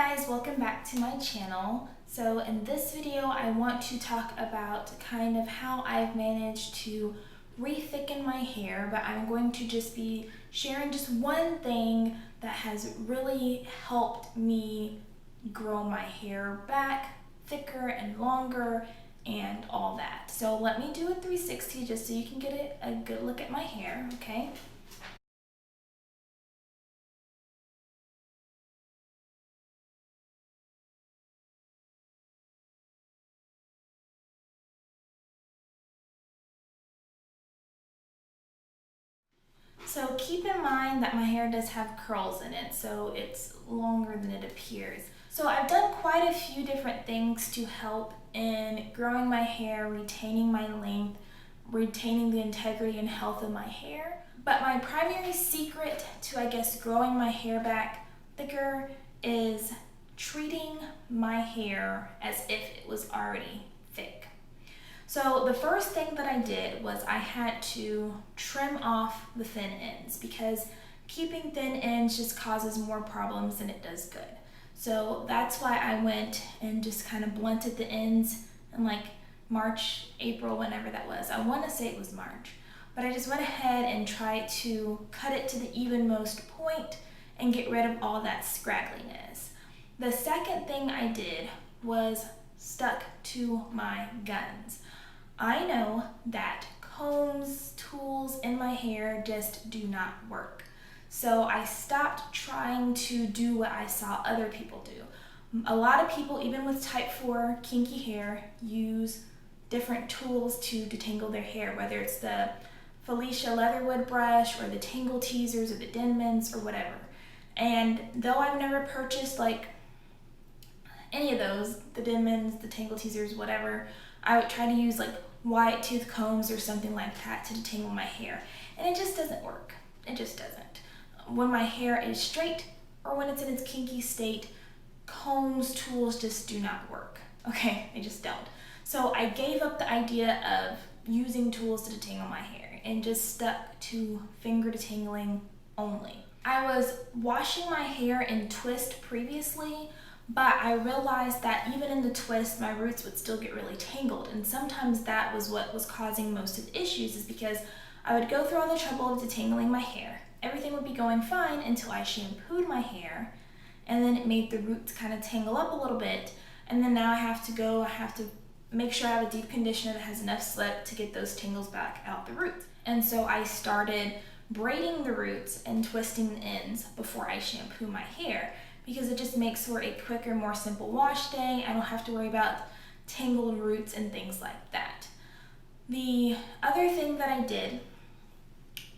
guys, welcome back to my channel. So in this video I want to talk about kind of how I've managed to re-thicken my hair, but I'm going to just be sharing just one thing that has really helped me grow my hair back thicker and longer and all that. So let me do a 360 just so you can get a good look at my hair, okay? So keep in mind that my hair does have curls in it, so it's longer than it appears. So I've done quite a few different things to help in growing my hair, retaining my length, retaining the integrity and health of my hair. But my primary secret to, I guess, growing my hair back thicker is treating my hair as if it was already thick. So the first thing that I did was I had to trim off the thin ends because keeping thin ends just causes more problems than it does good. So that's why I went and just kind of blunted the ends in like March, April, whenever that was. I want to say it was March. But I just went ahead and tried to cut it to the evenmost point and get rid of all that scraggliness. The second thing I did was stuck to my guns. I know that combs, tools in my hair just do not work. So I stopped trying to do what I saw other people do. A lot of people, even with type 4 kinky hair, use different tools to detangle their hair, whether it's the Felicia Leatherwood brush or the Tangle Teasers or the Denmans or whatever. And though I've never purchased like any of those, the Denmans, the Tangle Teasers, whatever, I would try to use like white tooth combs or something like that to detangle my hair, and it just doesn't work. It just doesn't. When my hair is straight or when it's in its kinky state, combs, tools just do not work. Okay, they just don't. So I gave up the idea of using tools to detangle my hair and just stuck to finger detangling only. I was washing my hair in twist previously, but I realized that even in the twist, my roots would still get really tangled. And sometimes that was what was causing most of the issues, is because I would go through all the trouble of detangling my hair. Everything would be going fine until I shampooed my hair, and then it made the roots kind of tangle up a little bit. And then now I have to make sure I have a deep conditioner that has enough slip to get those tangles back out the roots. And so I started braiding the roots and twisting the ends before I shampoo my hair, because it just makes for a quicker, more simple wash day. I don't have to worry about tangled roots and things like that. The other thing that I did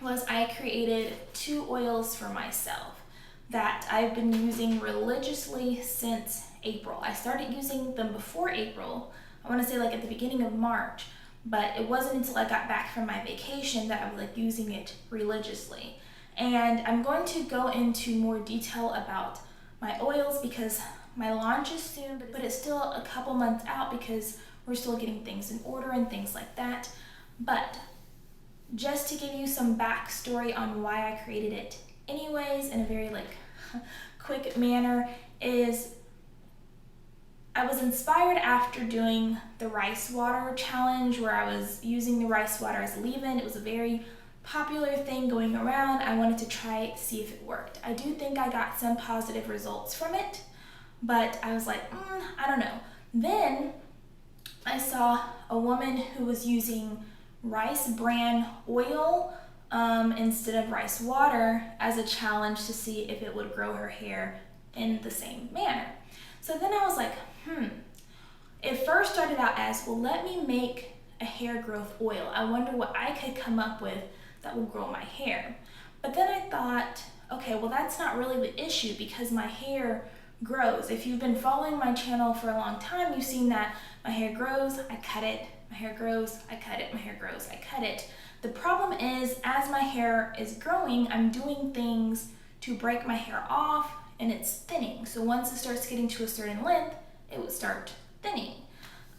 was I created 2 oils for myself that I've been using religiously since April. I started using them before April, I want to say like at the beginning of March, but it wasn't until I got back from my vacation that I was like using it religiously. And I'm going to go into more detail about my oils because my launch is soon, but it's still a couple months out because we're still getting things in order and things like that. But just to give you some backstory on why I created it anyways in a very like quick manner, is I was inspired after doing the rice water challenge where I was using the rice water as leave-in. It was a very popular thing going around. I wanted to try it to see if it worked. I do think I got some positive results from it, but I was like, I don't know. Then I saw a woman who was using rice bran oil instead of rice water as a challenge to see if it would grow her hair in the same manner. So then I was like, It first started out as, well, let me make a hair growth oil. I wonder what I could come up with that will grow my hair. But then I thought, okay, well, that's not really the issue because my hair grows. If you've been following my channel for a long time, you've seen that my hair grows, I cut it, my hair grows, I cut it, my hair grows, I cut it. The problem is, as my hair is growing, I'm doing things to break my hair off and it's thinning. So once it starts getting to a certain length, it would start thinning.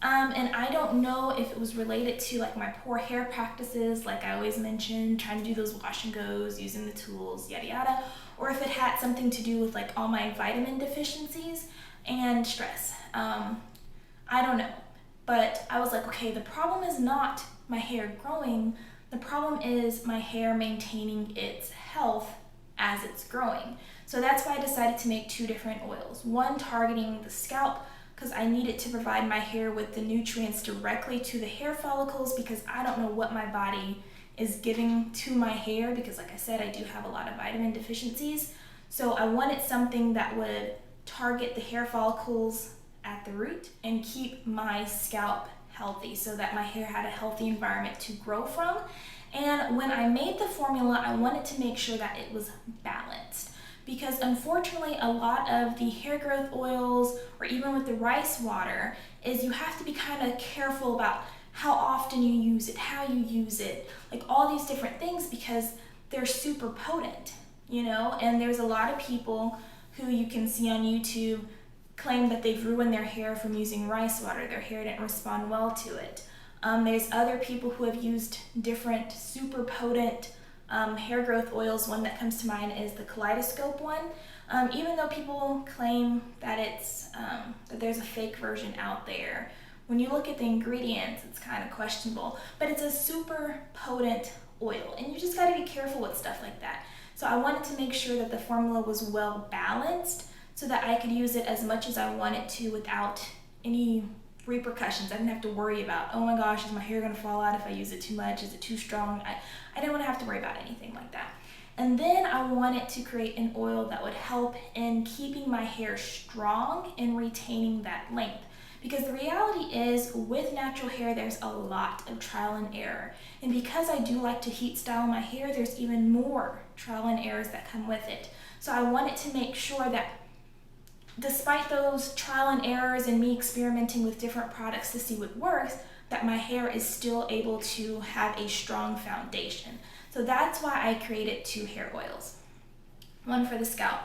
And I don't know if it was related to like my poor hair practices, like I always mention, trying to do those wash and goes, using the tools, yada yada, or if it had something to do with like all my vitamin deficiencies and stress. I don't know. But I was like, okay, the problem is not my hair growing. The problem is my hair maintaining its health as it's growing. So that's why I decided to make 2 different oils. One targeting the scalp, because I needed to provide my hair with the nutrients directly to the hair follicles, because I don't know what my body is giving to my hair, because like I said, I do have a lot of vitamin deficiencies. So I wanted something that would target the hair follicles at the root and keep my scalp healthy so that my hair had a healthy environment to grow from. And when I made the formula, I wanted to make sure that it was balanced, because unfortunately a lot of the hair growth oils, or even with the rice water, is you have to be kind of careful about how often you use it, how you use it, like all these different things, because they're super potent, you know. And there's a lot of people who you can see on YouTube claim that they've ruined their hair from using rice water. Their hair didn't respond well to it. There's other people who have used different super potent hair growth oils. One that comes to mind is the kaleidoscope one. Even though people claim that it's that there's a fake version out there, when you look at the ingredients, it's kind of questionable. But it's a super potent oil, and you just got to be careful with stuff like that. So I wanted to make sure that the formula was well balanced, so that I could use it as much as I wanted to without any repercussions. I didn't have to worry about, oh my gosh, is my hair gonna fall out if I use it too much? Is it too strong? I didn't want to have to worry about anything like that. And then I wanted to create an oil that would help in keeping my hair strong and retaining that length. Because the reality is, with natural hair, there's a lot of trial and error. And because I do like to heat style my hair, there's even more trial and errors that come with it. So I wanted to make sure that despite those trial and errors and me experimenting with different products to see what works, that my hair is still able to have a strong foundation. So that's why I created 2 hair oils. One for the scalp,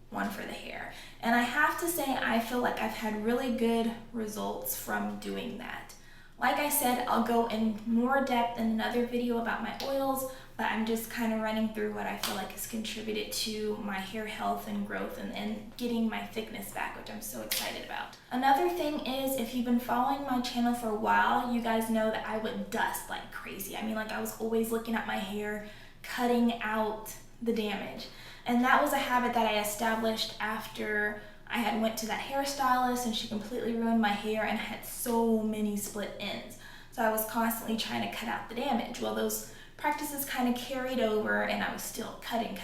one for the hair. And I have to say, I feel like I've had really good results from doing that. Like I said, I'll go in more depth in another video about my oils, but I'm just kind of running through what I feel like has contributed to my hair health and growth and getting my thickness back, which I'm so excited about. Another thing is, if you've been following my channel for a while, you guys know that I would dust like crazy. I mean, like I was always looking at my hair, cutting out the damage. And that was a habit that I established after I had went to that hairstylist, and she completely ruined my hair and had so many split ends. So I was constantly trying to cut out the damage. Well, those practices kind of carried over, and I was still cutting.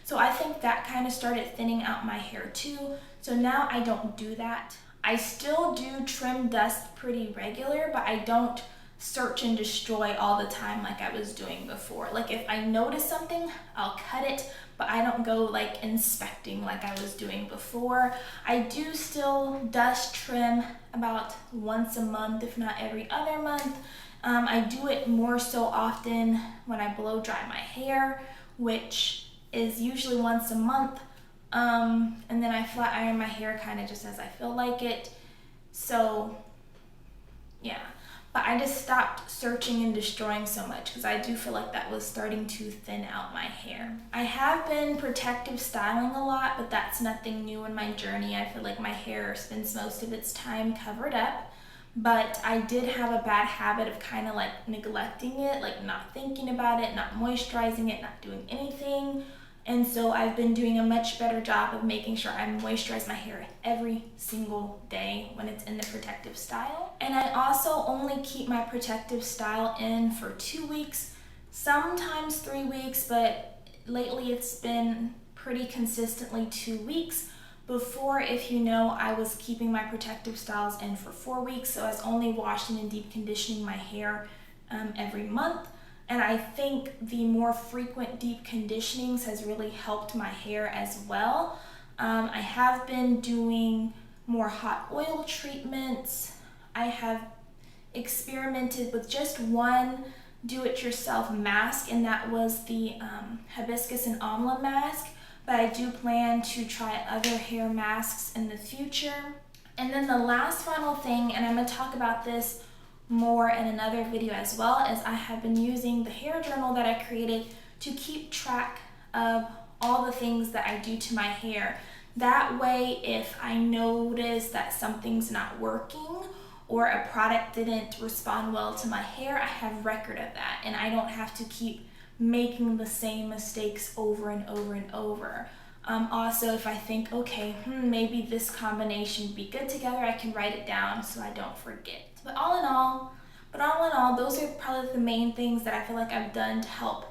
So I think that kind of started thinning out my hair too. So now I don't do that. I still do trim dust pretty regular, but I don't search and destroy all the time like I was doing before. Like if I notice something, I'll cut it, but I don't go like inspecting like I was doing before. I do still dust trim about once a month, if not every other month. I do it more so often when I blow dry my hair, which is usually once a month. And then I flat iron my hair kind of just as I feel like it. So yeah. But I just stopped searching and destroying so much because I do feel like that was starting to thin out my hair. I have been protective styling a lot, but that's nothing new in my journey. I feel like my hair spends most of its time covered up, but I did have a bad habit of kind of like neglecting it, like not thinking about it, not moisturizing it, not doing anything. And so I've been doing a much better job of making sure I moisturize my hair every single day when it's in the protective style. And I also only keep my protective style in for 2 weeks, sometimes 3 weeks, but lately it's been pretty consistently 2 weeks. Before, if you know, I was keeping my protective styles in for 4 weeks, so I was only washing and deep conditioning my hair every month. And I think the more frequent deep conditionings has really helped my hair as well. I have been doing more hot oil treatments. I have experimented with just one do-it-yourself mask, and that was the hibiscus and amla mask. But I do plan to try other hair masks in the future. And then the last final thing, and I'm going to talk about this more in another video as well, as I have been using the hair journal that I created to keep track of all the things that I do to my hair. That way, if I notice that something's not working or a product didn't respond well to my hair, I have record of that and I don't have to keep making the same mistakes over and over and over. Also, if I think, okay, maybe this combination would be good together, I can write it down so I don't forget. But all in all, those are probably the main things that I feel like I've done to help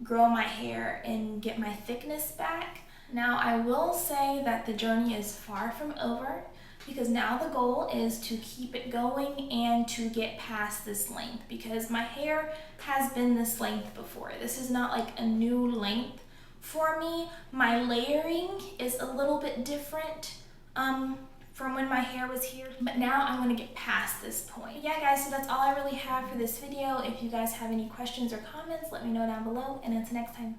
grow my hair and get my thickness back. Now, I will say that the journey is far from over, because now the goal is to keep it going and to get past this length, because my hair has been this length before. This is not like a new length for me. My layering is a little bit different from when my hair was here, but now I want to get past this point. Yeah guys, so that's all I really have for this video. If you guys have any questions or comments, let me know down below, and until next time.